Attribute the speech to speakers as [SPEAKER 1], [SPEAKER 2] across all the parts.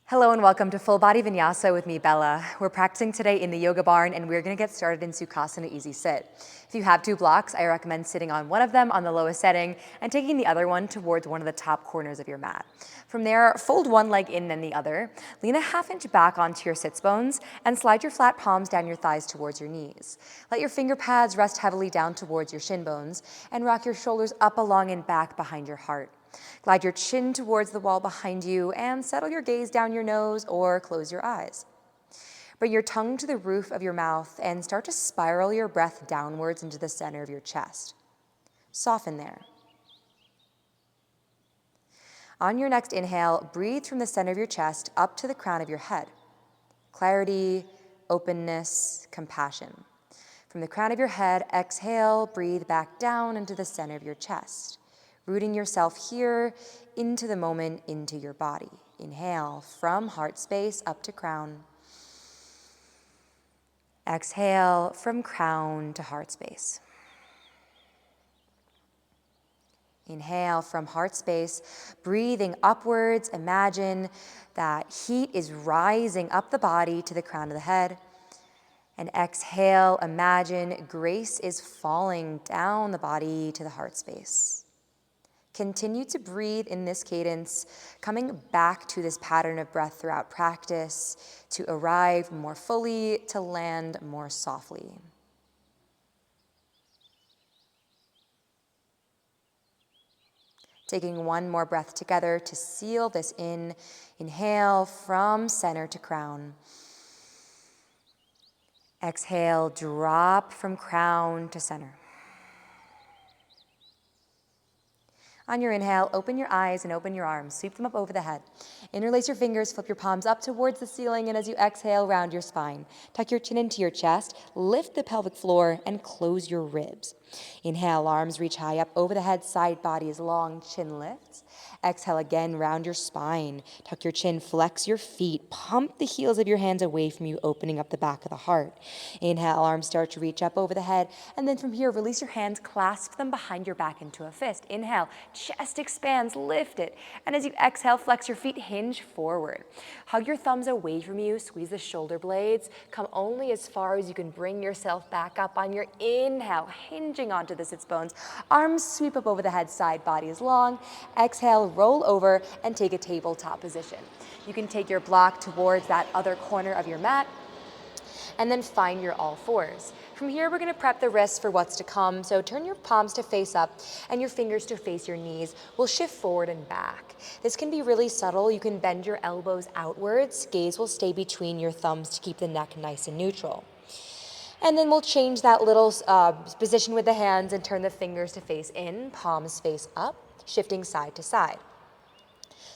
[SPEAKER 1] Hello and welcome to Full Body Vinyasa with me, Bella. We're practicing today in the yoga barn and we're gonna get started in Sukhasana Easy Sit. If you have two blocks, I recommend sitting on one of them on the lowest setting and taking the other one towards one of the top corners of your mat. From there, fold one leg in then the other, lean a ½ inch back onto your sits bones and slide your flat palms down your thighs towards your knees. Let your finger pads rest heavily down towards your shin bones and rock your shoulders up along and back behind your heart. Glide your chin towards the wall behind you and settle your gaze down your nose or close your eyes. Bring your tongue to the roof of your mouth and start to spiral your breath downwards into the center of your chest. Soften there. On your next inhale, breathe from the center of your chest up to the crown of your head. Clarity, openness, compassion. From the crown of your head, exhale, breathe back down into the center of your chest. Rooting yourself here into the moment, into your body. Inhale from heart space up to crown. Exhale from crown to heart space. Inhale from heart space, breathing upwards. Imagine that heat is rising up the body to the crown of the head. And exhale, imagine grace is falling down the body to the heart space. Continue to breathe in this cadence, coming back to this pattern of breath throughout practice to arrive more fully, to land more softly. Taking one more breath together to seal this in. Inhale from center to crown. Exhale, drop from crown to center. On your inhale, open your eyes and open your arms. Sweep them up over the head. Interlace your fingers, flip your palms up towards the ceiling, and as you exhale, round your spine. Tuck your chin into your chest, lift the pelvic floor, and close your ribs. Inhale, arms reach high up over the head, side body is long, chin lifts. Exhale again, round your spine. Tuck your chin, flex your feet, pump the heels of your hands away from you, opening up the back of the heart. Inhale, arms start to reach up over the head, and then from here, release your hands, clasp them behind your back into a fist. Inhale, chest expands, lift it. And as you exhale, flex your feet, hinge forward. Hug your thumbs away from you, squeeze the shoulder blades. Come only as far as you can bring yourself back up on your inhale, hinging onto the sits bones. Arms sweep up over the head, side body is long. Exhale, roll over and take a tabletop position. You can take your block towards that other corner of your mat and then find your all fours. From here, we're gonna prep the wrists for what's to come. So turn your palms to face up and your fingers to face your knees. We'll shift forward and back. This can be really subtle. You can bend your elbows outwards. Gaze will stay between your thumbs to keep the neck nice and neutral. And then we'll change that little position with the hands and turn the fingers to face in, palms face up, shifting side to side.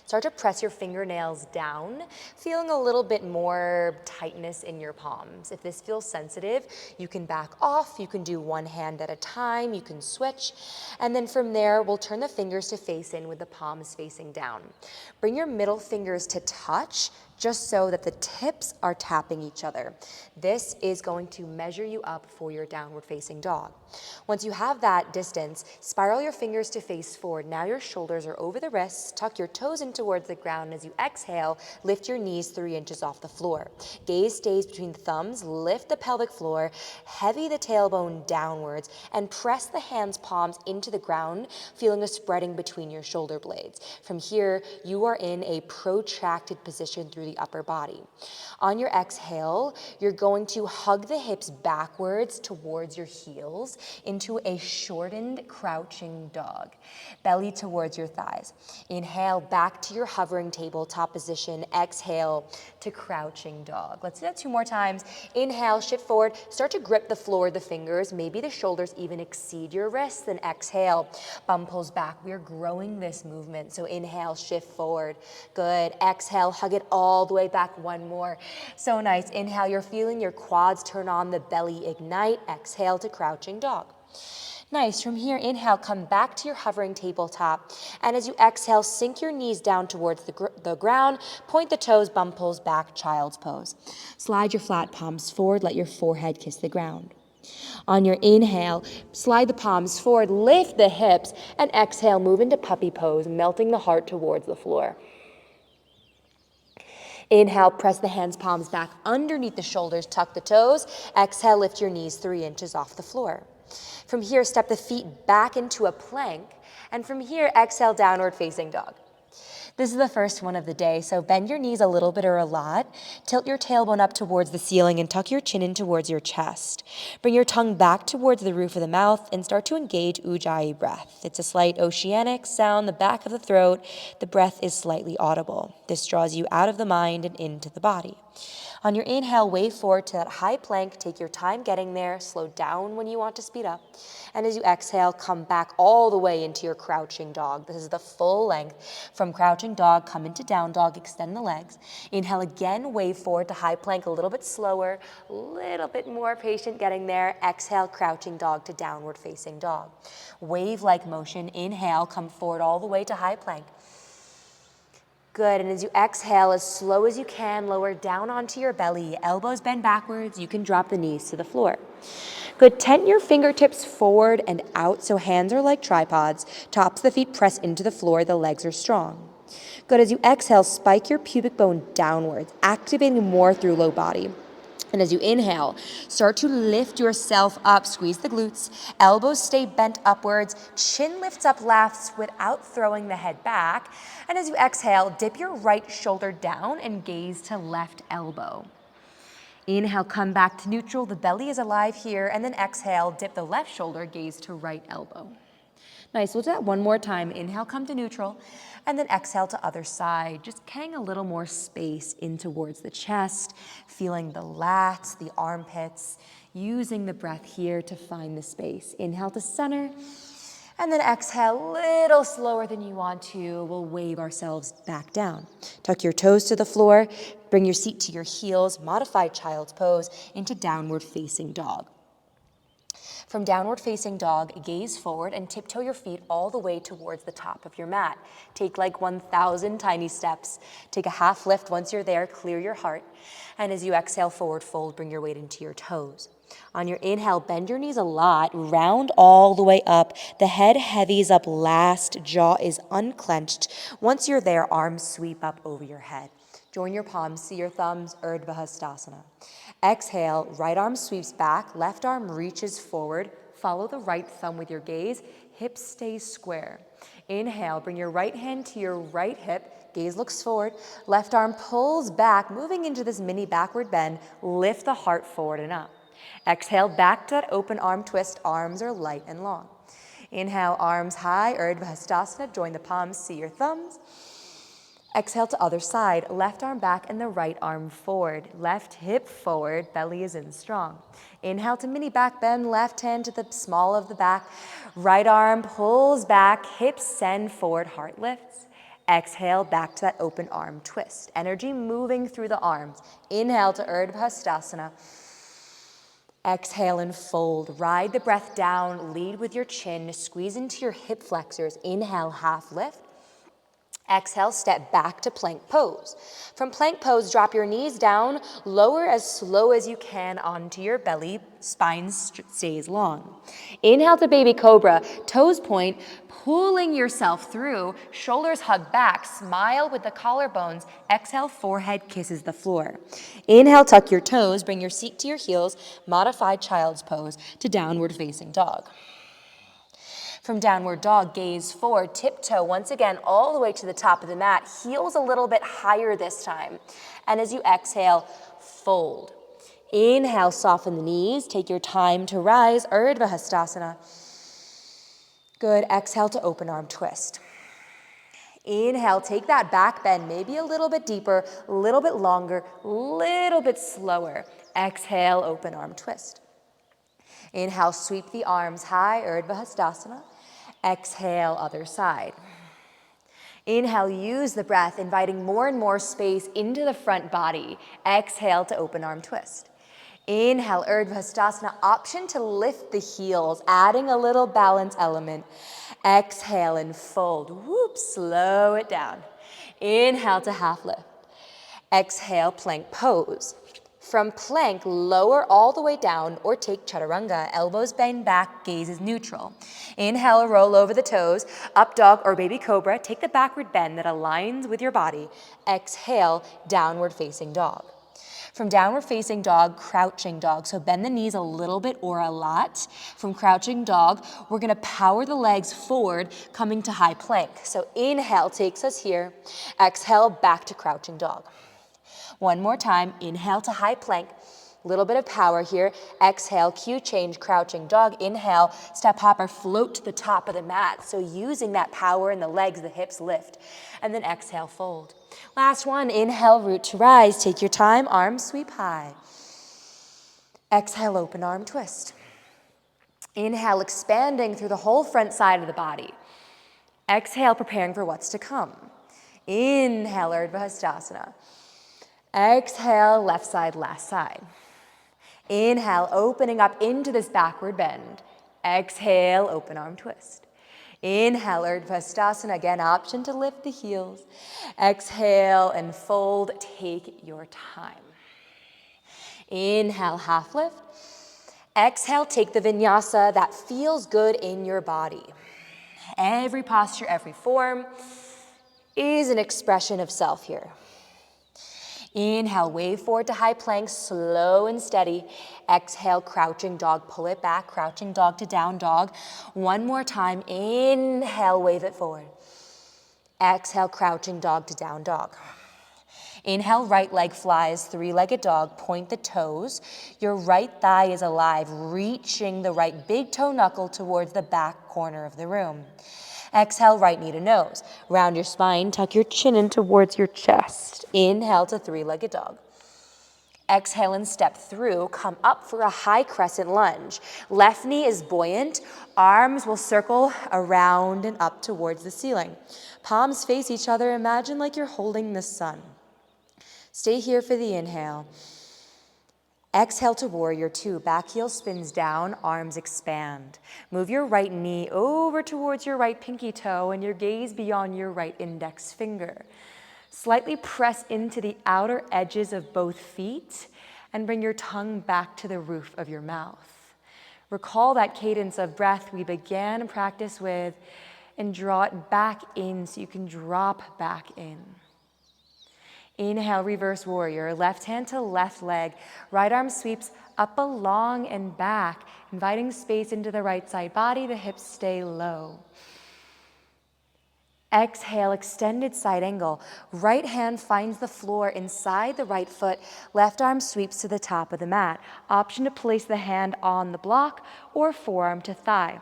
[SPEAKER 1] Start to press your fingernails down, feeling a little bit more tightness in your palms. If this feels sensitive, you can back off, you can do one hand at a time, you can switch, and then from there, we'll turn the fingers to face in with the palms facing down. Bring your middle fingers to touch, just so that the tips are tapping each other. This is going to measure you up for your downward facing dog. Once you have that distance, spiral your fingers to face forward. Now your shoulders are over the wrists, tuck your toes in towards the ground. As you exhale, lift your knees 3 inches off the floor. Gaze stays between the thumbs, lift the pelvic floor, heavy the tailbone downwards, and press the hands palms into the ground, feeling a spreading between your shoulder blades. From here, you are in a protracted position through the upper body. On your exhale, you're going to hug the hips backwards towards your heels into a shortened crouching dog. Belly towards your thighs. Inhale back to your hovering tabletop position. Exhale to crouching dog. Let's do that 2 more times. Inhale, shift forward. Start to grip the floor with the fingers. Maybe the shoulders even exceed your wrists. Then exhale, bum pulls back. We're growing this movement. So inhale, shift forward. Good. Exhale, hug it all the way back. 1 more. So nice. Inhale, you're feeling your quads turn on, the belly ignite. Exhale to crouching dog. Nice. From here, inhale, come back to your hovering tabletop. And as you exhale, sink your knees down towards the ground. Point the toes, bum pulls back, child's pose. Slide your flat palms forward. Let your forehead kiss the ground. On your inhale, slide the palms forward, lift the hips, and exhale, move into puppy pose, melting the heart towards the floor. Inhale, press the hands, palms back underneath the shoulders, tuck the toes. Exhale, lift your knees 3 inches off the floor. From here, step the feet back into a plank. And from here, exhale, downward facing dog. This is the first one of the day, so bend your knees a little bit or a lot. Tilt your tailbone up towards the ceiling and tuck your chin in towards your chest. Bring your tongue back towards the roof of the mouth and start to engage Ujjayi breath. It's a slight oceanic sound, the back of the throat. The breath is slightly audible. This draws you out of the mind and into the body. On your inhale, wave forward to that high plank. Take your time getting there. Slow down when you want to speed up. And as you exhale, come back all the way into your crouching dog. This is the full length. From crouching dog, come into down dog, extend the legs. Inhale again, wave forward to high plank, a little bit slower, a little bit more patient getting there. Exhale, crouching dog to downward facing dog. Wave-like motion. Inhale, come forward all the way to high plank. Good, and as you exhale, as slow as you can, lower down onto your belly. Elbows bend backwards. You can drop the knees to the floor. Good, tent your fingertips forward and out so hands are like tripods. Tops of the feet press into the floor. The legs are strong. Good, as you exhale, spike your pubic bone downwards, activating more through low body. And as you inhale, start to lift yourself up. Squeeze the glutes. Elbows stay bent upwards. Chin lifts up left without throwing the head back. And as you exhale, dip your right shoulder down and gaze to left elbow. Inhale, come back to neutral. The belly is alive here. And then exhale, dip the left shoulder, gaze to right elbow. Nice, we'll do that one more time. Inhale, come to neutral, and then exhale to other side. Just getting a little more space in towards the chest, feeling the lats, the armpits, using the breath here to find the space. Inhale to center, and then exhale a little slower than you want to. We'll wave ourselves back down. Tuck your toes to the floor, bring your seat to your heels, modified child's pose into downward facing dog. From downward facing dog, gaze forward and tiptoe your feet all the way towards the top of your mat. Take like 1,000 tiny steps. Take a half lift once you're there, clear your heart. And as you exhale, forward fold, bring your weight into your toes. On your inhale, bend your knees a lot, round all the way up. The head heavies up last, jaw is unclenched. Once you're there, arms sweep up over your head. Join your palms, see your thumbs, Urdhva Hastasana. Exhale, right arm sweeps back, left arm reaches forward. Follow the right thumb with your gaze, hips stay square. Inhale, bring your right hand to your right hip, gaze looks forward, left arm pulls back, moving into this mini backward bend, lift the heart forward and up. Exhale, back to that open arm twist, arms are light and long. Inhale, arms high, Urdhva Hastasana, join the palms, see your thumbs. Exhale to other side, left arm back and the right arm forward. Left hip forward, belly is in strong. Inhale to mini back bend, left hand to the small of the back. Right arm pulls back, hips send forward, heart lifts. Exhale, back to that open arm twist. Energy moving through the arms. Inhale to Urdhva Hastasana. Exhale and fold. Ride the breath down, lead with your chin, squeeze into your hip flexors. Inhale, half lift. Exhale, step back to plank pose. From plank pose, drop your knees down, lower as slow as you can onto your belly, spine stays long. Inhale to baby cobra, toes point, pulling yourself through, shoulders hug back, smile with the collarbones. Exhale, forehead kisses the floor. Inhale, tuck your toes, bring your seat to your heels, modified child's pose to downward facing dog. From downward dog, gaze forward, tiptoe once again all the way to the top of the mat, heels a little bit higher this time. And as you exhale, fold. Inhale, soften the knees, take your time to rise, Urdhva Hastasana. Good, exhale to open arm twist. Inhale, take that back bend, maybe a little bit deeper, a little bit longer, a little bit slower. Exhale, open arm twist. Inhale, sweep the arms high, Urdhva Hastasana. Exhale, other side. Inhale, use the breath, inviting more and more space into the front body. Exhale to open arm twist. Inhale, Urdhva Hastasana, option to lift the heels, adding a little balance element. Exhale and fold. Whoop, slow it down. Inhale to half lift. Exhale, plank pose. From plank, lower all the way down or take chaturanga. Elbows bend back, gaze is neutral. Inhale, roll over the toes, up dog or baby cobra. Take the backward bend that aligns with your body. Exhale, downward facing dog. From downward facing dog, crouching dog. So bend the knees a little bit or a lot. From crouching dog, we're gonna power the legs forward, coming to high plank. So inhale takes us here. Exhale, back to crouching dog. One more time, inhale to high plank. Little bit of power here. Exhale, cue change, crouching dog. Inhale, step hopper, float to the top of the mat. So using that power in the legs, the hips lift. And then exhale, fold. Last one, inhale, root to rise. Take your time, arms sweep high. Exhale, open arm twist. Inhale, expanding through the whole front side of the body. Exhale, preparing for what's to come. Inhale, Urdhva Hastasana. Exhale, left side, last side. Inhale, opening up into this backward bend. Exhale, open arm twist. Inhale, Urdhva Hastasana. Again, option to lift the heels. Exhale and fold. Take your time. Inhale, half lift. Exhale, take the vinyasa that feels good in your body. Every posture, every form is an expression of self here. Inhale, wave forward to high plank, slow and steady. Exhale, crouching dog, pull it back, crouching dog to down dog. One more time, inhale, wave it forward. Exhale, crouching dog to down dog. Inhale, right leg flies, three-legged dog, point the toes. Your right thigh is alive, reaching the right big toe knuckle towards the back corner of the room. Exhale, right knee to nose. Round your spine, tuck your chin in towards your chest. Inhale to three-legged dog. Exhale and step through. Come up for a high crescent lunge. Left knee is buoyant. Arms will circle around and up towards the ceiling. Palms face each other. Imagine like you're holding the sun. Stay here for the inhale. Exhale to warrior two. Back heel spins down, arms expand. Move your right knee over towards your right pinky toe and your gaze beyond your right index finger. Slightly press into the outer edges of both feet and bring your tongue back to the roof of your mouth. Recall that cadence of breath we began practice with and draw it back in so you can drop back in. Inhale, reverse warrior, left hand to left leg. Right arm sweeps up along and back, inviting space into the right side body. The hips stay low. Exhale, extended side angle. Right hand finds the floor inside the right foot. Left arm sweeps to the top of the mat. Option to place the hand on the block or forearm to thigh.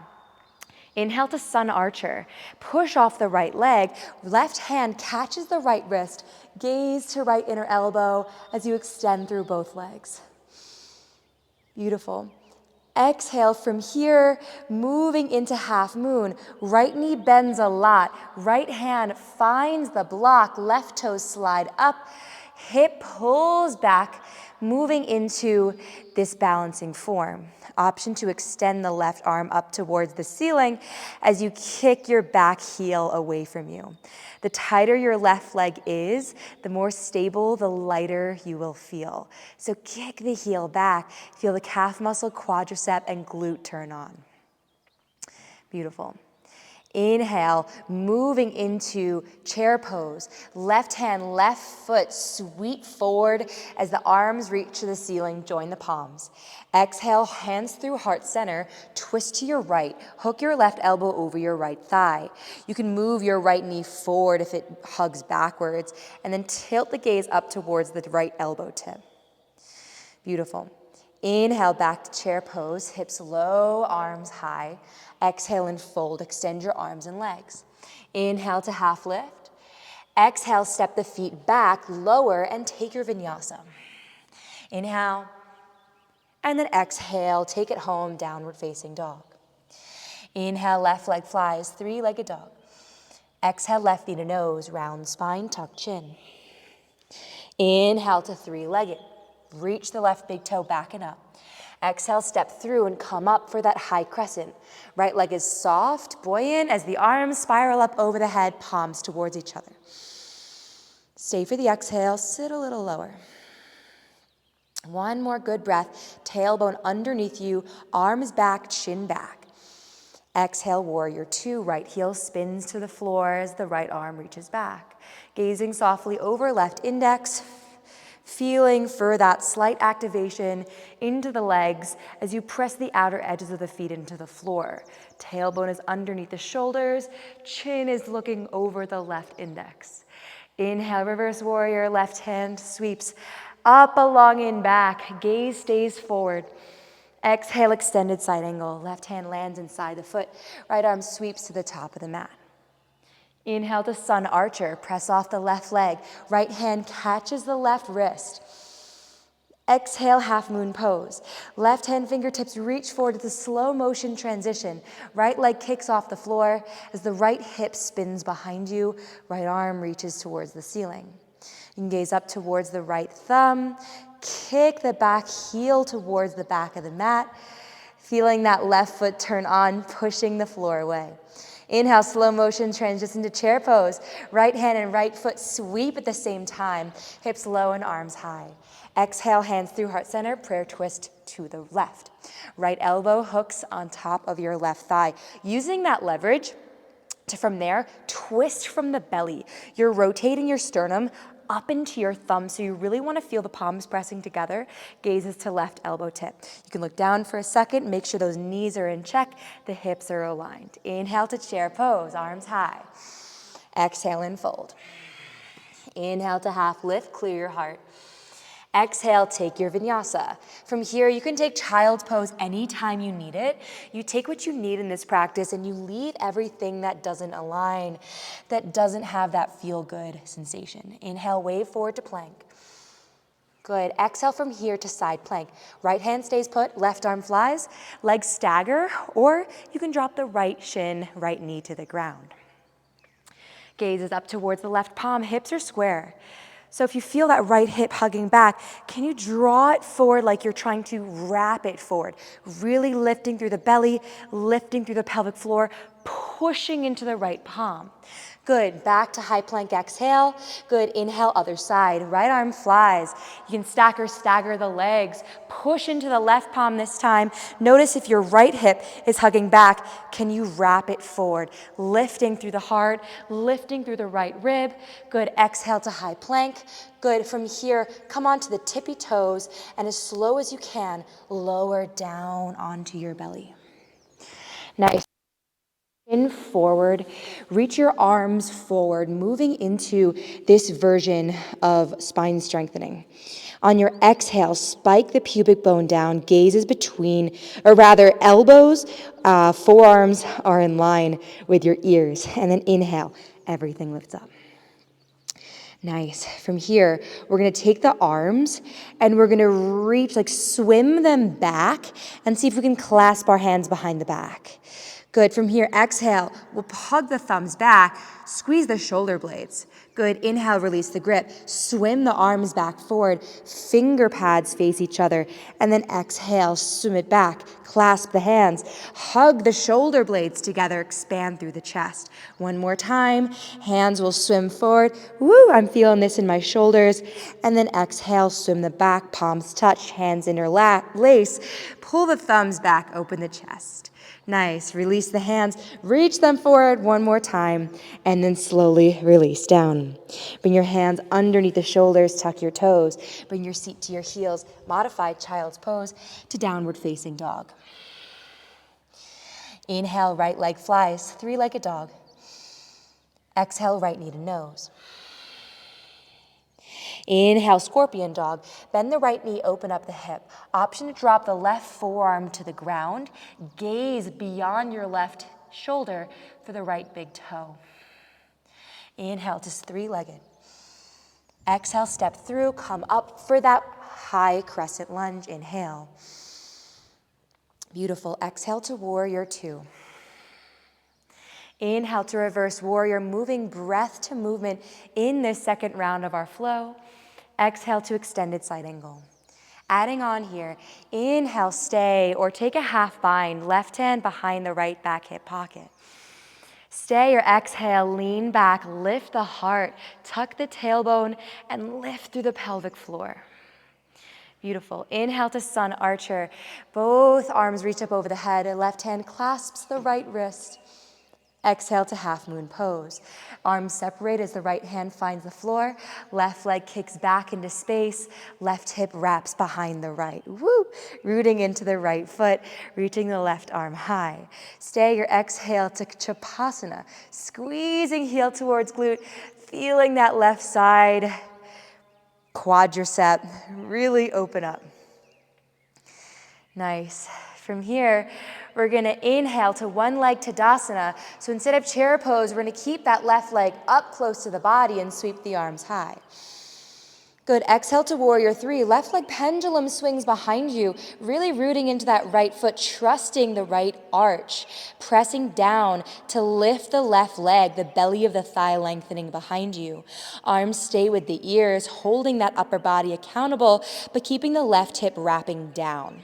[SPEAKER 1] Inhale to sun archer. Push off the right leg. Left hand catches the right wrist. Gaze to right inner elbow as you extend through both legs. Beautiful. Exhale from here, moving into half moon. Right knee bends a lot. Right hand finds the block. Left toes slide up. Hip pulls back, moving into this balancing form. Option to extend the left arm up towards the ceiling as you kick your back heel away from you. The tighter your left leg is, the more stable, the lighter you will feel. So kick the heel back. Feel the calf muscle, quadricep, and glute turn on. Beautiful. Inhale, moving into chair pose. Left hand, left foot, sweep forward as the arms reach to the ceiling, join the palms. Exhale, hands through heart center, twist to your right, hook your left elbow over your right thigh. You can move your right knee forward if it hugs backwards, and then tilt the gaze up towards the right elbow tip. Beautiful. Inhale, back to chair pose, hips low, arms high. Exhale and fold, extend your arms and legs. Inhale to half lift. Exhale, step the feet back, lower, and take your vinyasa. Inhale, and then exhale, take it home, downward facing dog. Inhale, left leg flies, three-legged dog. Exhale, left knee to nose, round spine, tuck chin. Inhale to three-legged. Reach the left big toe back and up. Exhale, step through and come up for that high crescent. Right leg is soft, buoyant as the arms spiral up over the head, palms towards each other. Stay for the exhale, sit a little lower. One more good breath. Tailbone underneath you, arms back, chin back. Exhale, warrior two. Right heel spins to the floor as the right arm reaches back. Gazing softly over left index, feeling for that slight activation into the legs as you press the outer edges of the feet into the floor. Tailbone is underneath the shoulders, chin is looking over the left index. Inhale, reverse warrior, left hand sweeps up, along, in, back. Gaze stays forward. Exhale, extended side angle. Left hand lands inside the foot. Right arm sweeps to the top of the mat. Inhale to sun archer. Press off the left leg. Right hand catches the left wrist. Exhale, half moon pose. Left hand fingertips reach forward. It's a slow motion transition. Right leg kicks off the floor as the right hip spins behind you. Right arm reaches towards the ceiling. You can gaze up towards the right thumb. Kick the back heel towards the back of the mat. Feeling that left foot turn on, pushing the floor away. Inhale, slow motion, transition to chair pose. Right hand and right foot sweep at the same time. Hips low and arms high. Exhale, hands through heart center, prayer twist to the left. Right elbow hooks on top of your left thigh. Using that leverage to, from there, twist from the belly. You're rotating your sternum up into your thumb, so you really want to feel the palms pressing together. Gazes to left elbow tip. You can look down for a second, make sure those knees are in check, the hips are aligned. Inhale to chair pose, arms high. Exhale and fold. Inhale to half lift, clear your heart. Exhale, take your vinyasa. From here, you can take child's pose anytime you need it. You take what you need in this practice and you leave everything that doesn't align, that doesn't have that feel-good sensation. Inhale, wave forward to plank. Good. Exhale from here to side plank. Right hand stays put, left arm flies, legs stagger, or you can drop the right shin, right knee to the ground. Gaze is up towards the left palm, hips are square. So if you feel that right hip hugging back, can you draw it forward like you're trying to wrap it forward? Really lifting through the belly, lifting through the pelvic floor, pushing into the right palm. Good. Back to high plank, exhale. Good. Inhale, other side. Right arm flies. You can stack or stagger the legs. Push into the left palm this time. Notice if your right hip is hugging back, can you wrap it forward? Lifting through the heart, lifting through the right rib. Good. Exhale to high plank. Good. From here, come onto the tippy toes, and as slow as you can, lower down onto your belly. Nice. Chin forward, reach your arms forward, moving into this version of spine strengthening. On your exhale, spike the pubic bone down, gazes between, or rather elbows, forearms are in line with your ears. And then inhale, everything lifts up. Nice. From here, we're going to take the arms and we're going to reach, like swim them back and see if we can clasp our hands behind the back. Good. From here, exhale. We'll hug the thumbs back, squeeze the shoulder blades. Good. Inhale, release the grip. Swim the arms back forward. Finger pads face each other. And then exhale, swim it back. Clasp the hands. Hug the shoulder blades together. Expand through the chest. One more time. Hands will swim forward. Woo, I'm feeling this in my shoulders. And then exhale, swim the back. Palms touch. Hands interlace. Pull the thumbs back. Open the chest. Nice. Release the hands. Reach them forward one more time. And then slowly release down. Bring your hands underneath the shoulders. Tuck your toes. Bring your seat to your heels. Modified child's pose to downward facing dog. Inhale, right leg flies. Three-legged dog. Exhale, right knee to nose. Inhale, scorpion dog. Bend the right knee, open up the hip. Option to drop the left forearm to the ground. Gaze beyond your left shoulder for the right big toe. Inhale, just three-legged. Exhale, step through, come up for that high crescent lunge. Inhale. Beautiful. Exhale to warrior two. Inhale to reverse warrior, moving breath to movement in this second round of our flow. Exhale to extended side angle. Adding on here, inhale, stay, or take a half bind, left hand behind the right back hip pocket. Stay or exhale, lean back, lift the heart, tuck the tailbone, and lift through the pelvic floor. Beautiful. Inhale to sun archer. Both arms reach up over the head. Left hand clasps the right wrist. Exhale to half moon pose. Arms separate as the right hand finds the floor. Left leg kicks back into space. Left hip wraps behind the right. Woo! Rooting into the right foot, reaching the left arm high. Stay your exhale to Chapasana. Squeezing heel towards glute, feeling that left side quadricep really open up. Nice. From here, we're going to inhale to one leg Tadasana. So instead of chair pose, we're going to keep that left leg up close to the body and sweep the arms high. Good. Exhale to warrior three. Left leg pendulum swings behind you, really rooting into that right foot, trusting the right arch, pressing down to lift the left leg, the belly of the thigh lengthening behind you. Arms stay with the ears, holding that upper body accountable, but keeping the left hip wrapping down.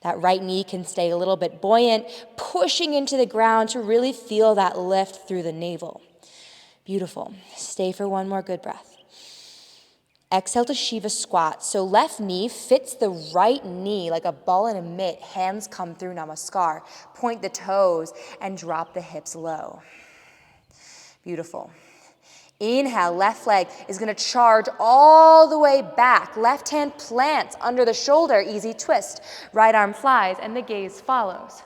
[SPEAKER 1] That right knee can stay a little bit buoyant, pushing into the ground to really feel that lift through the navel. Beautiful. Stay for one more good breath. Exhale to Shiva squat. So left knee fits the right knee like a ball in a mitt. Hands come through Namaskar. Point the toes and drop the hips low. Beautiful. Inhale, left leg is going to charge all the way back. Left hand plants under the shoulder, easy twist. Right arm flies and the gaze follows.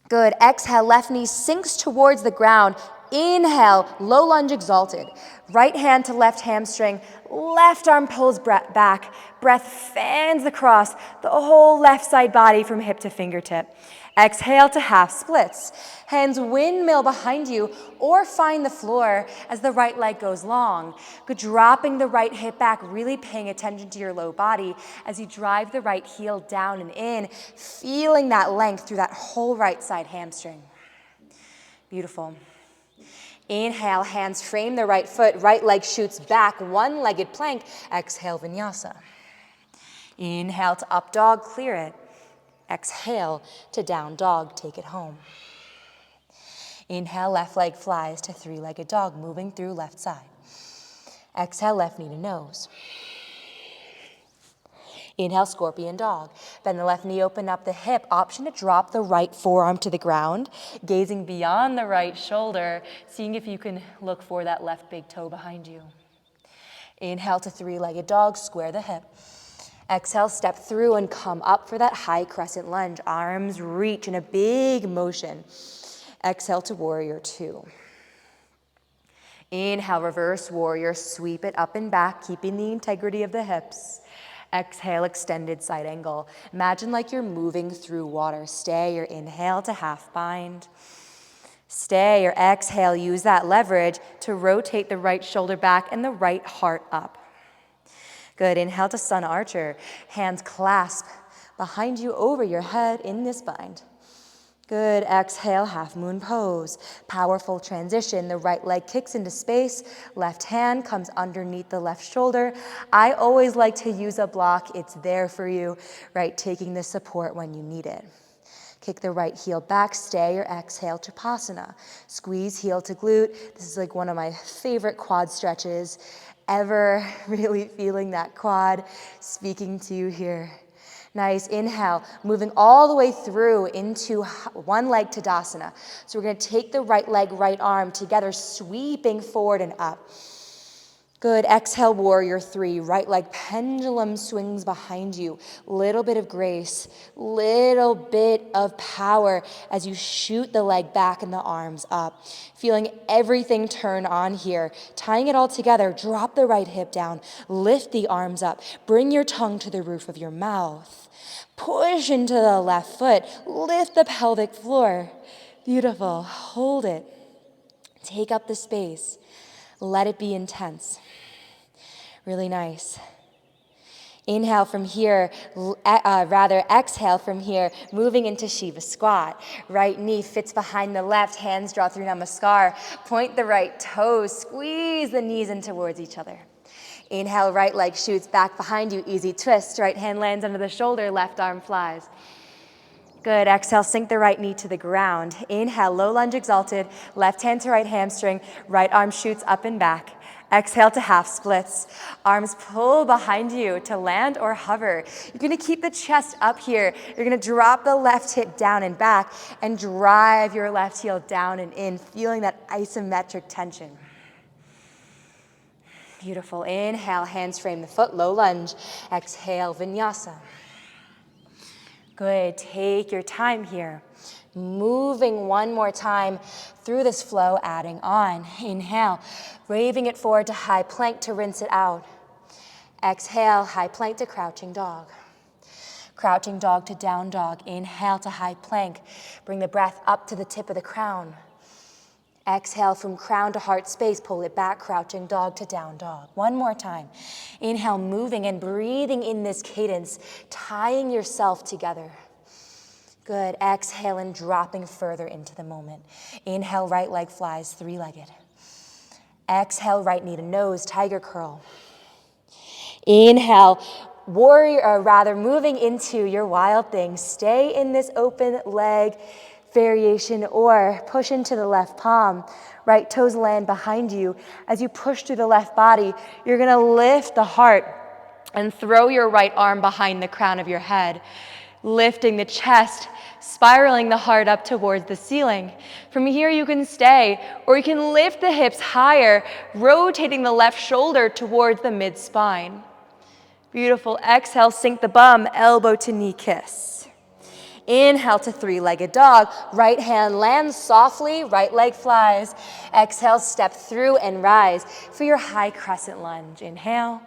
[SPEAKER 1] Good. Exhale, left knee sinks towards the ground. Inhale, low lunge exalted. Right hand to left hamstring. Left arm pulls back. Breath fans across the whole left side body from hip to fingertip. Exhale to half splits. Hands windmill behind you or find the floor as the right leg goes long. Good. Dropping the right hip back, really paying attention to your low body as you drive the right heel down and in, feeling that length through that whole right side hamstring. Beautiful. Inhale, hands frame the right foot, right leg shoots back, one-legged plank. Exhale, Vinyasa. Inhale to up dog, clear it. Exhale to down dog, take it home. Inhale, left leg flies to three-legged dog, moving through left side. Exhale, left knee to nose. Inhale, scorpion dog. Bend the left knee, open up the hip. Option to drop the right forearm to the ground, gazing beyond the right shoulder, seeing if you can look for that left big toe behind you. Inhale to three-legged dog, square the hip. Exhale, step through and come up for that high crescent lunge. Arms reach in a big motion. Exhale to warrior two. Inhale, reverse warrior, sweep it up and back, keeping the integrity of the hips. Exhale, extended side angle. Imagine like you're moving through water. Stay your inhale to half bind. Stay your exhale, use that leverage to rotate the right shoulder back and the right heart up. Good. Inhale to sun archer. Hands clasp behind you over your head in this bind. Good. Exhale, half moon pose. Powerful transition. The right leg kicks into space. Left hand comes underneath the left shoulder. I always like to use a block. It's there for you, right? Taking the support when you need it. Kick the right heel back. Stay or exhale, Chapasana. Squeeze heel to glute. This is like one of my favorite quad stretches ever. Really feeling that quad speaking to you here. Nice. Inhale, moving all the way through into one leg Tadasana. So we're going to take the right leg, right arm together, sweeping forward and up. Good. Exhale, warrior three. Right leg pendulum swings behind you. Little bit of grace, little bit of power as you shoot the leg back and the arms up. Feeling everything turn on here. Tying it all together, drop the right hip down, lift the arms up, bring your tongue to the roof of your mouth. Push into the left foot, lift the pelvic floor. Beautiful. Hold it. Take up the space. Let it be intense. Really nice. Inhale from here, exhale from here, moving into Shiva squat. Right knee fits behind the left, hands draw through Namaskar. Point the right toes, squeeze the knees in towards each other. Inhale, right leg shoots back behind you, easy twist. Right hand lands under the shoulder, left arm flies. Good. Exhale, sink the right knee to the ground. Inhale, low lunge exalted, left hand to right hamstring, right arm shoots up and back. Exhale to half splits. Arms pull behind you to land or hover. You're gonna keep the chest up here. You're gonna drop the left hip down and back and drive your left heel down and in, feeling that isometric tension. Beautiful. Inhale, hands frame the foot, low lunge. Exhale, vinyasa. Good. Take your time here. Moving one more time through this flow, adding on. Inhale, waving it forward to high plank to rinse it out. Exhale, high plank to crouching dog. Crouching dog to down dog. Inhale to high plank. Bring the breath up to the tip of the crown. Exhale from crown to heart space, pull it back, crouching dog to down dog. One more time. Inhale, moving and breathing in this cadence, tying yourself together. Good. Exhale and dropping further into the moment. Inhale, right leg flies, three-legged. Exhale, right knee to nose, tiger curl. Inhale, moving into your wild thing. Stay in this open leg variation or push into the left palm. Right toes land behind you. As you push through the left body, you're gonna lift the heart and throw your right arm behind the crown of your head, lifting the chest, spiraling the heart up towards the ceiling. From here you can stay, or you can lift the hips higher, rotating the left shoulder towards the mid-spine. Beautiful. Exhale, sink the bum, elbow to knee kiss. Inhale to three-legged dog. Right hand lands softly, right leg flies. Exhale, step through and rise for your high crescent lunge. Inhale.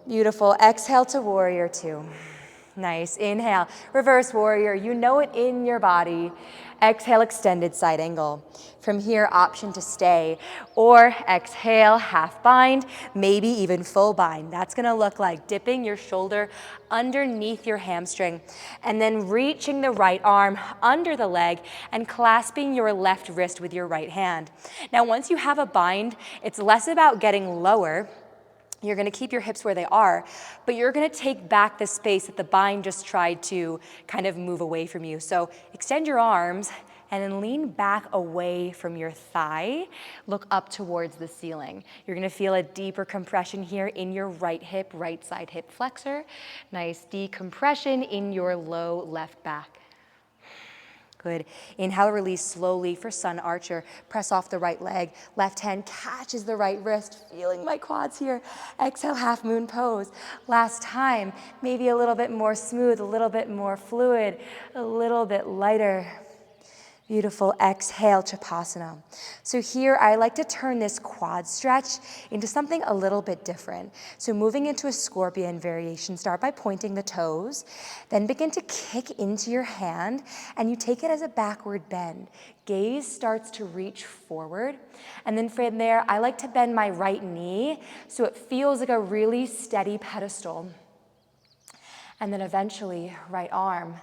[SPEAKER 1] Beautiful. Exhale to warrior two. Nice. Inhale, reverse warrior. You know it in your body. Exhale, extended side angle. From here, option to stay. Or exhale, half bind, maybe even full bind. That's gonna look like dipping your shoulder underneath your hamstring and then reaching the right arm under the leg and clasping your left wrist with your right hand. Now, once you have a bind, it's less about getting lower. You're gonna keep your hips where they are, but you're gonna take back the space that the bind just tried to kind of move away from you. So extend your arms and then lean back away from your thigh. Look up towards the ceiling. You're gonna feel a deeper compression here in your right hip, right side hip flexor. Nice decompression in your low left back. Good. Inhale, release slowly for sun archer. Press off the right leg. Left hand catches the right wrist. Feeling my quads here. Exhale, half moon pose. Last time, maybe a little bit more smooth, a little bit more fluid, a little bit lighter. Beautiful. Exhale, Chapasana. So here I like to turn this quad stretch into something a little bit different. So moving into a scorpion variation, start by pointing the toes, then begin to kick into your hand, and you take it as a backward bend. Gaze starts to reach forward, and then from there, I like to bend my right knee so it feels like a really steady pedestal. And then eventually, right arm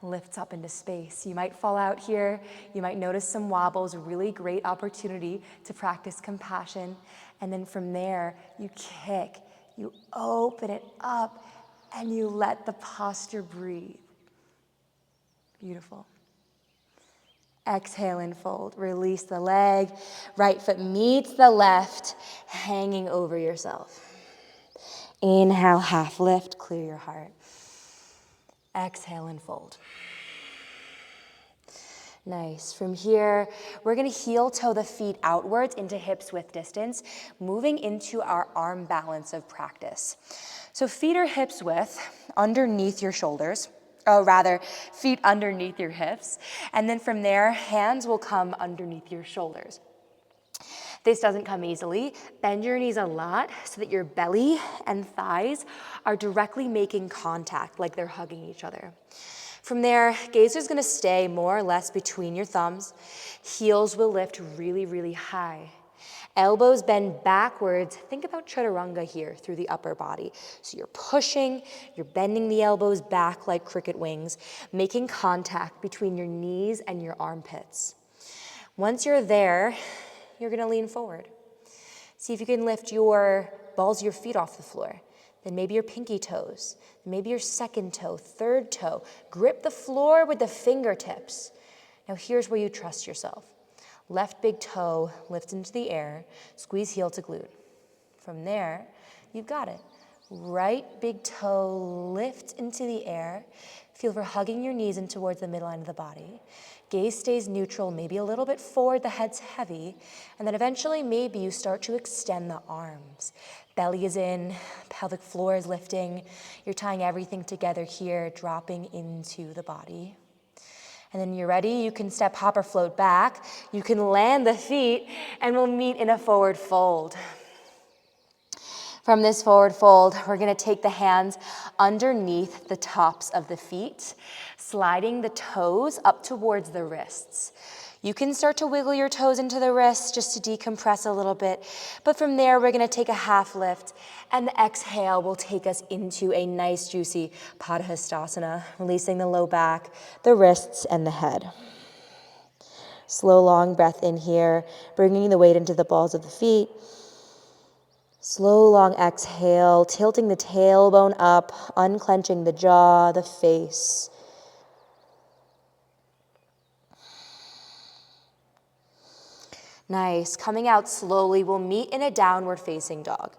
[SPEAKER 1] lifts up into space. You might fall out here. You might notice some wobbles. Really great opportunity to practice compassion. And then from there, you kick, you open it up, and you let the posture breathe. Beautiful. Exhale and fold. Release the leg. Right foot meets the left, hanging over yourself. Inhale, half lift, clear your heart. Exhale and fold. Nice. From here, we're gonna heel toe the feet outwards into hips width distance, moving into our arm balance of practice. So feet are hips width underneath your shoulders, feet underneath your hips. And then from there, hands will come underneath your shoulders. This doesn't come easily. Bend your knees a lot so that your belly and thighs are directly making contact, like they're hugging each other. From there, gaze is gonna stay more or less between your thumbs. Heels will lift really, really high. Elbows bend backwards. Think about chaturanga here through the upper body. So you're pushing, you're bending the elbows back like cricket wings, making contact between your knees and your armpits. Once you're there, you're gonna lean forward. See if you can lift your balls of your feet off the floor. Then maybe your pinky toes, maybe your second toe, third toe. Grip the floor with the fingertips. Now here's where you trust yourself. Left big toe, lift into the air, squeeze heel to glute. From there, you've got it. Right big toe, lift into the air. Feel for hugging your knees in towards the midline of the body. Gaze stays neutral, maybe a little bit forward, the head's heavy. And then eventually, maybe you start to extend the arms. Belly is in, pelvic floor is lifting. You're tying everything together here, dropping into the body. And then you're ready, you can step, hop, or float back. You can land the feet, and we'll meet in a forward fold. From this forward fold, we're gonna take the hands underneath the tops of the feet, sliding the toes up towards the wrists. You can start to wiggle your toes into the wrists just to decompress a little bit. But from there, we're gonna take a half lift, and the exhale will take us into a nice, juicy Padahastasana, releasing the low back, the wrists, and the head. Slow, long breath in here, bringing the weight into the balls of the feet. Slow, long exhale, tilting the tailbone up, unclenching the jaw, the face. Nice. Coming out slowly, we'll meet in a downward facing dog.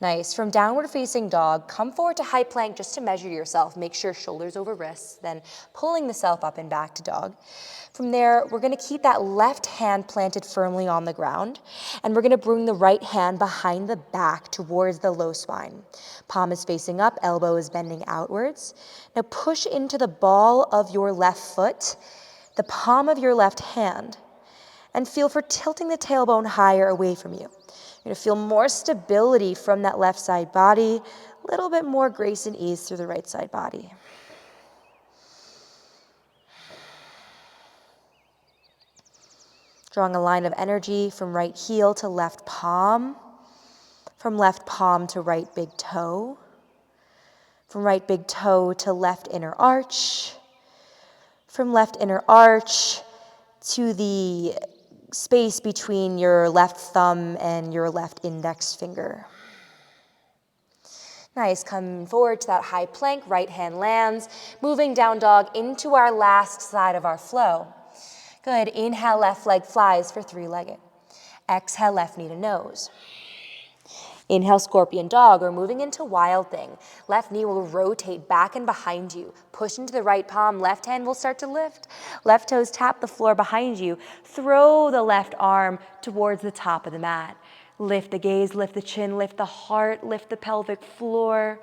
[SPEAKER 1] Nice. From downward facing dog, come forward to high plank just to measure yourself. Make sure shoulders over wrists, then pulling the self up and back to dog. From there, we're going to keep that left hand planted firmly on the ground, and we're going to bring the right hand behind the back towards the low spine. Palm is facing up, elbow is bending outwards. Now push into the ball of your left foot, the palm of your left hand, and feel for tilting the tailbone higher away from you. You're going to feel more stability from that left side body, a little bit more grace and ease through the right side body. Drawing a line of energy from right heel to left palm, from left palm to right big toe, from right big toe to left inner arch, from left inner arch to the space between your left thumb and your left index finger. Nice, come forward to that high plank, right hand lands, moving down dog into our last side of our flow. Good, inhale, left leg flies for three-legged. Exhale, left knee to nose. Inhale, scorpion dog, or moving into wild thing. Left knee will rotate back and behind you. Push into the right palm, left hand will start to lift. Left toes tap the floor behind you. Throw the left arm towards the top of the mat. Lift the gaze, lift the chin, lift the heart, lift the pelvic floor.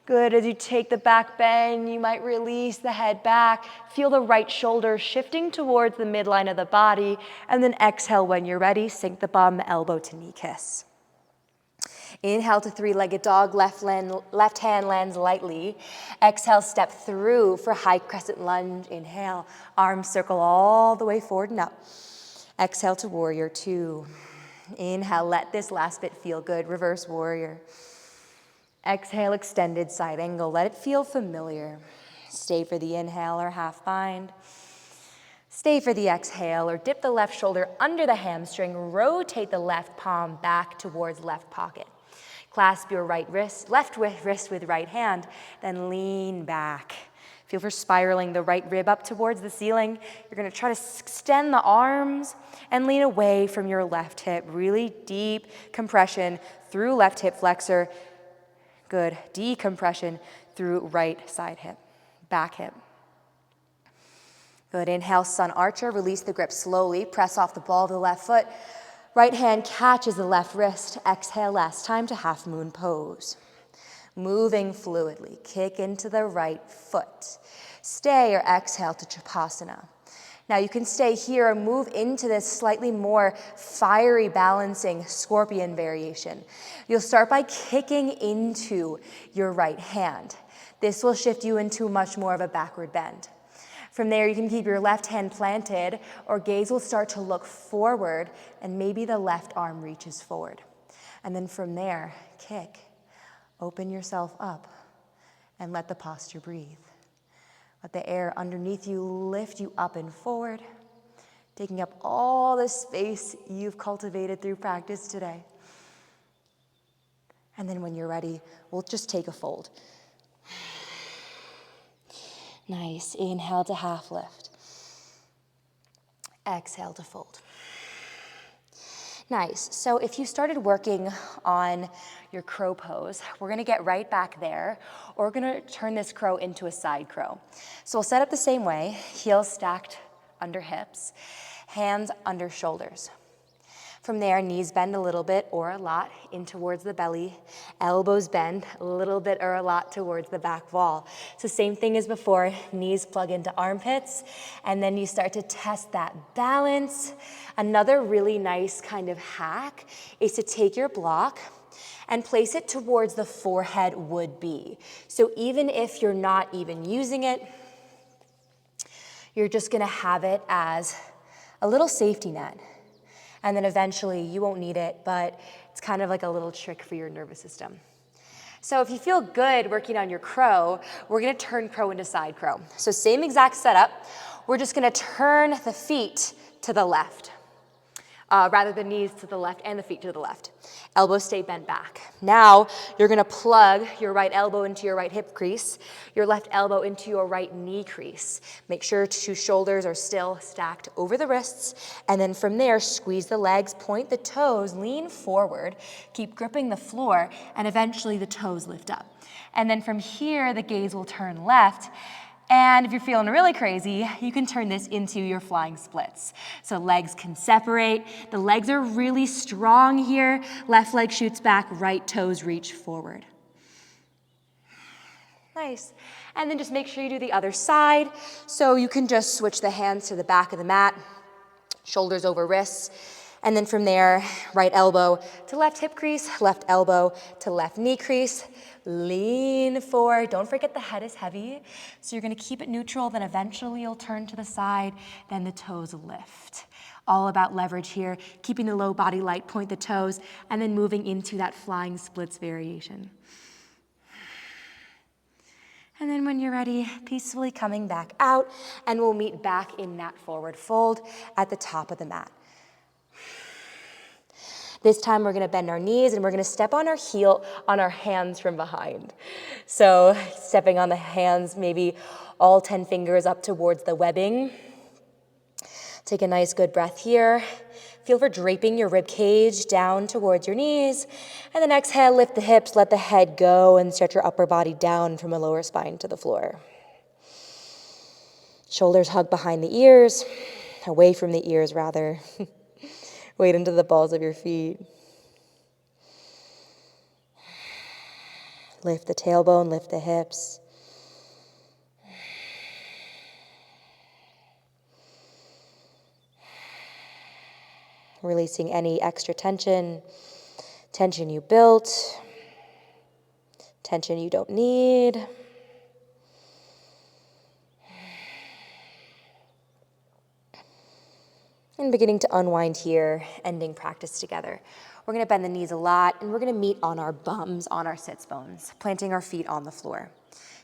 [SPEAKER 1] Good, as you take the back bend, you might release the head back. Feel the right shoulder shifting towards the midline of the body, and then exhale when you're ready, sink the bum, elbow to knee kiss. Inhale to three-legged dog, left hand lands lightly. Exhale, step through for high crescent lunge. Inhale, arms circle all the way forward and up. Exhale to warrior two. Inhale, let this last bit feel good, reverse warrior. Exhale, extended side angle, let it feel familiar. Stay for the inhale or half bind. Stay for the exhale or dip the left shoulder under the hamstring, rotate the left palm back towards left pocket. Clasp your left wrist with right hand, then lean back. Feel for spiraling the right rib up towards the ceiling. You're going to try to extend the arms and lean away from your left hip. Really deep compression through left hip flexor. Good. Decompression through right side hip, back hip. Good. Inhale, sun archer. Release the grip slowly. Press off the ball of the left foot. Right hand catches the left wrist. Exhale, last time to half moon pose. Moving fluidly. Kick into the right foot. Stay or exhale to Chapasana. Now you can stay here or move into this slightly more fiery balancing scorpion variation. You'll start by kicking into your right hand. This will shift you into much more of a backward bend. From there, you can keep your left hand planted, or gaze will start to look forward, and maybe the left arm reaches forward. And then from there, kick. Open yourself up, and let the posture breathe. Let the air underneath you lift you up and forward, taking up all the space you've cultivated through practice today. And then when you're ready, we'll just take a fold. Nice. Inhale to half lift. Exhale to fold. Nice. So if you started working on your crow pose, we're gonna get right back there, or we're gonna turn this crow into a side crow. So we'll set up the same way, heels stacked under hips, hands under shoulders. From there, knees bend a little bit or a lot in towards the belly, elbows bend a little bit or a lot towards the back wall. So same thing as before, knees plug into armpits, and then you start to test that balance. Another really nice kind of hack is to take your block and place it towards the forehead would be. So even if you're not even using it, you're just gonna have it as a little safety net. And then eventually you won't need it, but it's kind of like a little trick for your nervous system. So if you feel good working on your crow, we're gonna turn crow into side crow. So same exact setup, we're just gonna turn the feet to the left. Rather the knees to the left and the feet to the left. Elbows stay bent back. Now you're gonna plug your right elbow into your right hip crease, your left elbow into your right knee crease. Make sure 2 shoulders are still stacked over the wrists, and then from there, squeeze the legs, point the toes, lean forward, keep gripping the floor, and eventually the toes lift up. And then from here, the gaze will turn left. And if you're feeling really crazy, you can turn this into your flying splits. So legs can separate. The legs are really strong here. Left leg shoots back, right toes reach forward. Nice. And then just make sure you do the other side. So you can just switch the hands to the back of the mat, shoulders over wrists. And then from there, right elbow to left hip crease, left elbow to left knee crease. Lean forward. Don't forget the head is heavy. So you're gonna keep it neutral, then eventually you'll turn to the side, then the toes lift. All about leverage here, keeping the low body light, point the toes, and then moving into that flying splits variation. And then when you're ready, peacefully coming back out, and we'll meet back in that forward fold at the top of the mat. This time we're gonna bend our knees and we're gonna step on our heel on our hands from behind. So stepping on the hands, maybe all 10 fingers up towards the webbing. Take a nice good breath here. Feel for draping your rib cage down towards your knees. And then exhale, lift the hips, let the head go, and stretch your upper body down from the lower spine to the floor. Shoulders hug behind the ears, away from the ears rather. Weight into the balls of your feet. Lift the tailbone, lift the hips. Releasing any extra tension, tension you built, tension you don't need. And beginning to unwind here, ending practice together. We're gonna bend the knees a lot, and we're gonna meet on our bums, on our sits bones, planting our feet on the floor.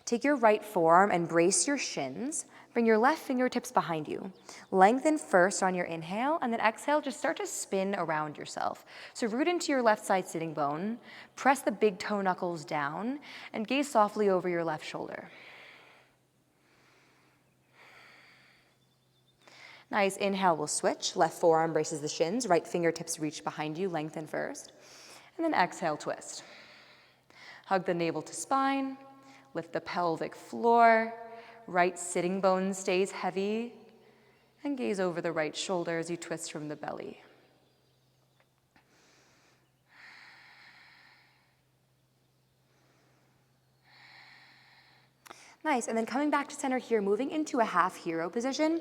[SPEAKER 1] Take your right forearm and brace your shins. Bring your left fingertips behind you. Lengthen first on your inhale, and then exhale, just start to spin around yourself. So root into your left side sitting bone, press the big toe knuckles down, and gaze softly over your left shoulder. Nice, inhale, we'll switch. Left forearm braces the shins, right fingertips reach behind you, lengthen first. And then exhale, twist. Hug the navel to spine, lift the pelvic floor, right sitting bone stays heavy, and gaze over the right shoulder as you twist from the belly. Nice, and then coming back to center here, moving into a half hero position,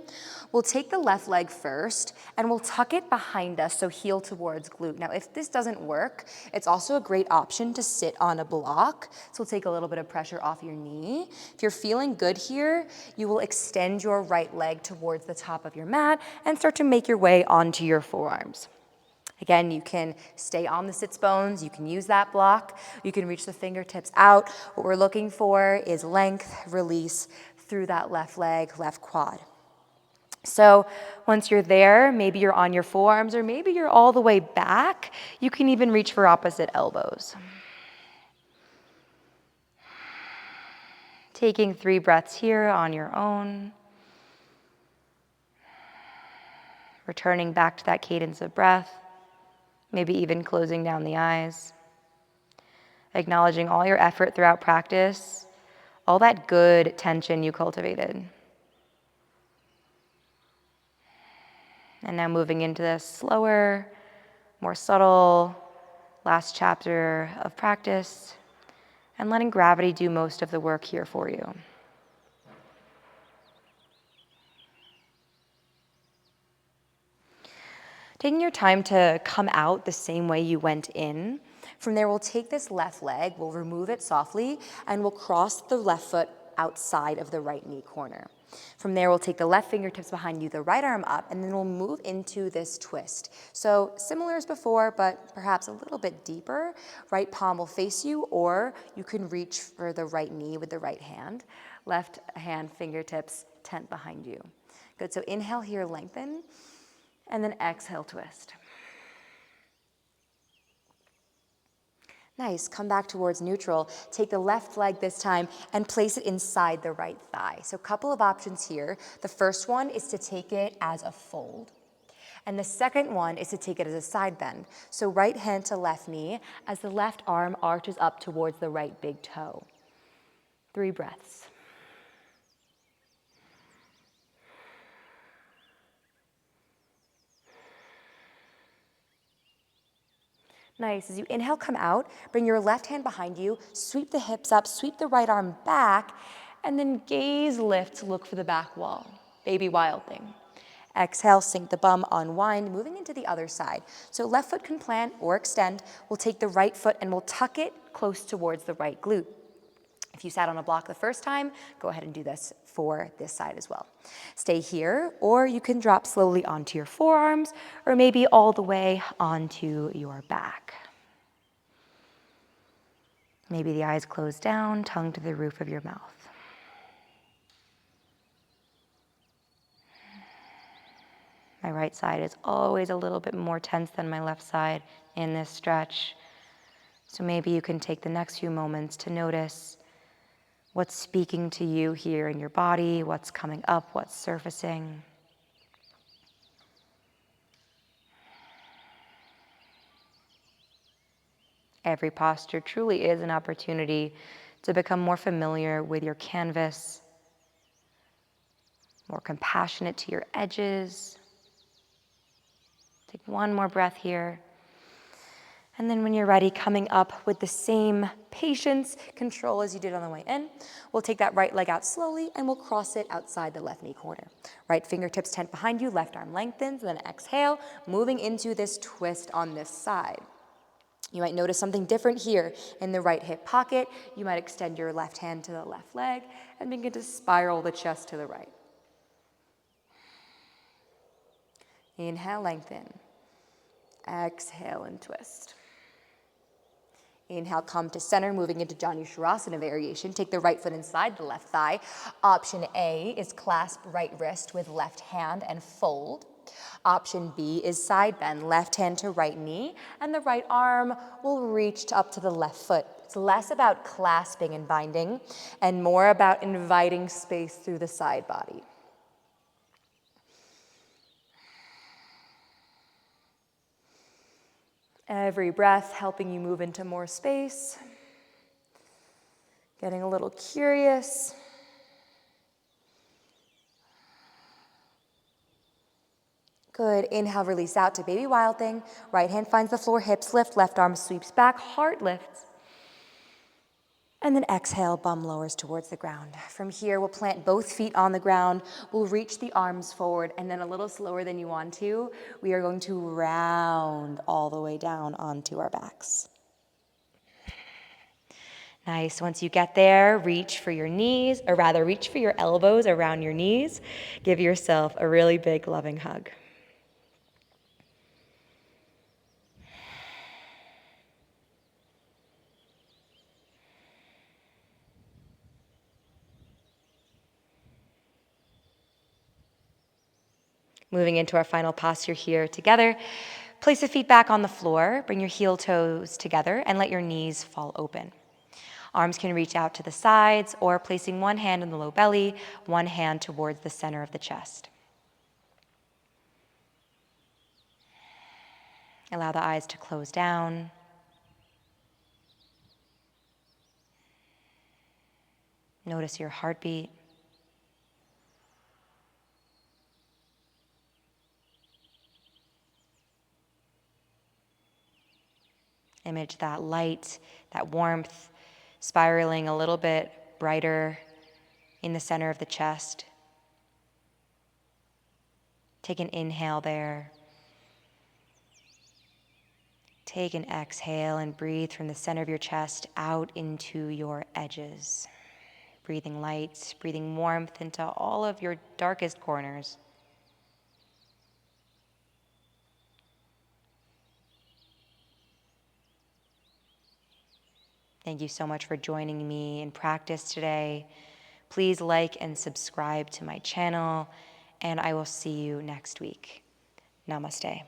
[SPEAKER 1] we'll take the left leg first and we'll tuck it behind us, so heel towards glute. Now, if this doesn't work, it's also a great option to sit on a block, so we'll take a little bit of pressure off your knee. If you're feeling good here, you will extend your right leg towards the top of your mat and start to make your way onto your forearms. Again, you can stay on the sits bones, you can use that block, you can reach the fingertips out. What we're looking for is length, release through that left leg, left quad. So once you're there, maybe you're on your forearms or maybe you're all the way back, you can even reach for opposite elbows. Taking 3 breaths here on your own. Returning back to that cadence of breath, maybe even closing down the eyes. Acknowledging all your effort throughout practice, all that good tension you cultivated. And now moving into this slower, more subtle last chapter of practice and letting gravity do most of the work here for you. Taking your time to come out the same way you went in. From there, we'll take this left leg, we'll remove it softly, and we'll cross the left foot outside of the right knee corner. From there, we'll take the left fingertips behind you, the right arm up, and then we'll move into this twist. So similar as before, but perhaps a little bit deeper. Right palm will face you, or you can reach for the right knee with the right hand. Left hand fingertips tent behind you. Good, so inhale here, lengthen. And then exhale, twist. Nice, come back towards neutral. Take the left leg this time and place it inside the right thigh. So a couple of options here. The first one is to take it as a fold. And the second one is to take it as a side bend. So right hand to left knee as the left arm arches up towards the right big toe. 3 breaths. Nice. As you inhale, come out, bring your left hand behind you, sweep the hips up, sweep the right arm back, and then gaze lift to look for the back wall. Baby wild thing. Exhale, sink the bum, unwind, moving into the other side. So left foot can plant or extend. We'll take the right foot and we'll tuck it close towards the right glute. If you sat on a block the first time, go ahead and do this for this side as well. Stay here, or you can drop slowly onto your forearms, or maybe all the way onto your back. Maybe the eyes closed down, tongue to the roof of your mouth. My right side is always a little bit more tense than my left side in this stretch. So maybe you can take the next few moments to notice what's speaking to you here in your body, what's coming up, what's surfacing. Every posture truly is an opportunity to become more familiar with your canvas, more compassionate to your edges. Take one more breath here. And then when you're ready, coming up with the same patience, control as you did on the way in, we'll take that right leg out slowly and we'll cross it outside the left knee corner. Right fingertips tent behind you, left arm lengthens, and then exhale, moving into this twist on this side. You might notice something different here in the right hip pocket. You might extend your left hand to the left leg and begin to spiral the chest to the right. Inhale, lengthen. Exhale and twist. Inhale, come to center, moving into Janu Shavasana variation. Take the right foot inside the left thigh. Option A is clasp right wrist with left hand and fold. Option B is side bend, left hand to right knee, and the right arm will reach up to the left foot. It's less about clasping and binding and more about inviting space through the side body. Every breath helping you move into more space, getting a little curious. Good. Inhale, release out to baby wild thing. Right hand finds the floor, hips lift, left arm sweeps back, heart lifts. And then exhale, bum lowers towards the ground. From here, we'll plant both feet on the ground. We'll reach the arms forward, and then a little slower than you want to, we are going to round all the way down onto our backs. Nice. Once you get there, reach for your knees, or rather reach for your elbows around your knees. Give yourself a really big, loving hug. Moving into our final posture here together. Place the feet back on the floor, bring your heel toes together, and let your knees fall open. Arms can reach out to the sides, or placing one hand in the low belly, one hand towards the center of the chest. Allow the eyes to close down. Notice your heartbeat. Image that light, that warmth, spiraling a little bit brighter in the center of the chest. Take an inhale there. Take an exhale and breathe from the center of your chest out into your edges. Breathing light, breathing warmth into all of your darkest corners. Thank you so much for joining me in practice today. Please like and subscribe to my channel, and I will see you next week. Namaste.